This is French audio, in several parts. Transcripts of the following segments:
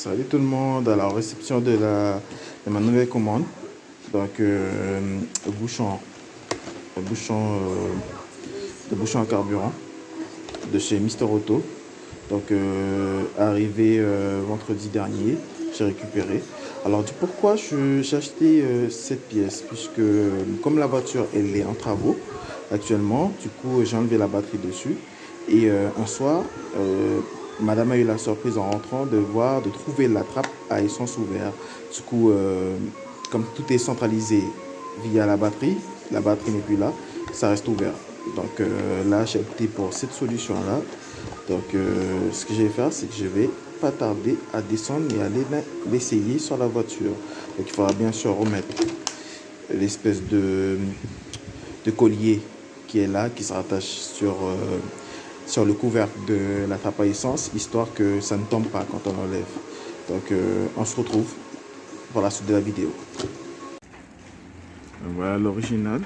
Salut tout le monde à la réception de ma nouvelle commande. Donc, bouchon, bouchon, de bouchon à carburant de chez Mister Auto. Donc, arrivé vendredi dernier, j'ai récupéré. Alors, du pourquoi j'ai acheté cette pièce, puisque comme la voiture elle est en travaux actuellement, du coup j'ai enlevé la batterie dessus. Et un soir, madame a eu la surprise en rentrant de trouver la trappe à essence ouverte. Du coup, comme tout est centralisé via la batterie n'est plus là, ça reste ouvert. Donc là, j'ai opté pour cette solution-là. Donc ce que je vais faire, c'est que je vais pas tarder à descendre et aller l'essayer sur la voiture. Donc il faudra bien sûr remettre l'espèce de collier qui est là, qui se rattache sur le couvercle de la trappe à essence, histoire que ça ne tombe pas quand on enlève. Donc on se retrouve pour la suite de la vidéo. Voilà l'original.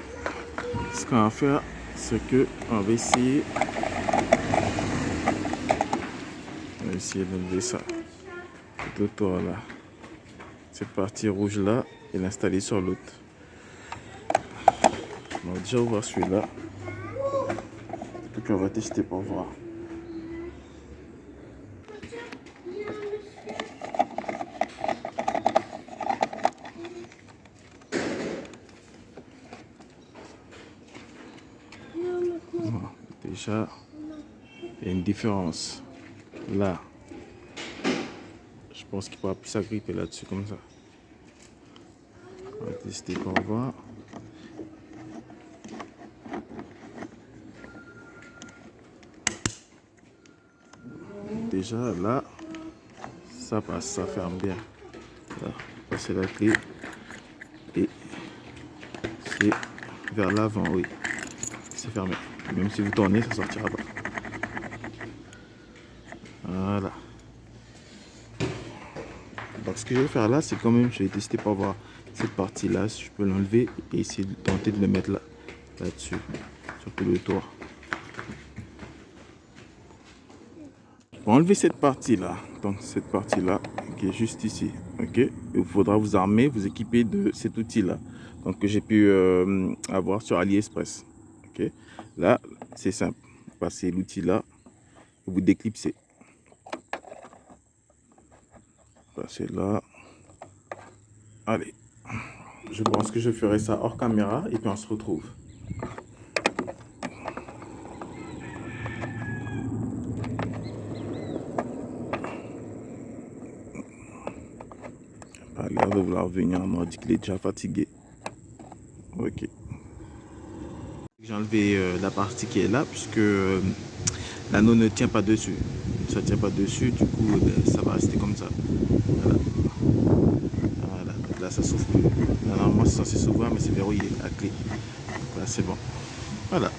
Ce qu'on va faire, c'est que on va essayer d'enlever ça tout autour là, cette partie rouge là, et l'installer sur l'autre. On va déjà ouvrir celui-là et puis on va tester pour voir. Bon, déjà il y a une différence là. Je pense qu'il pourra plus s'agripper là-dessus comme ça. On va tester pour voir. Déjà là, ça passe, ça ferme bien. Là, passer la clé et c'est vers l'avant, oui. C'est fermé. Même si vous tournez, ça sortira pas. Voilà. Donc ce que je vais faire là, c'est quand même, je vais tester pour voir cette partie là, si je peux l'enlever et essayer de tenter de le mettre là, là-dessus, sur tout le tour. Pour enlever cette partie là, donc cette partie là qui est juste ici, ok, il faudra vous armer, vous équiper de cet outil là, donc que j'ai pu avoir sur AliExpress, ok. Là c'est simple, vous passez l'outil là, vous déclipsez, passez là. Allez, je pense que je ferai ça hors caméra et puis on se retrouve. Pas l'air de vouloir venir, on m'a dit qu'il est déjà fatigué. Ok. J'ai enlevé la partie qui est là puisque l'anneau ne tient pas dessus. Ça ne tient pas dessus, du coup ça va rester comme ça. Voilà. Voilà. Donc là ça s'ouvre plus. Normalement c'est censé s'ouvrir mais c'est verrouillé à clé. Donc là c'est bon. Voilà.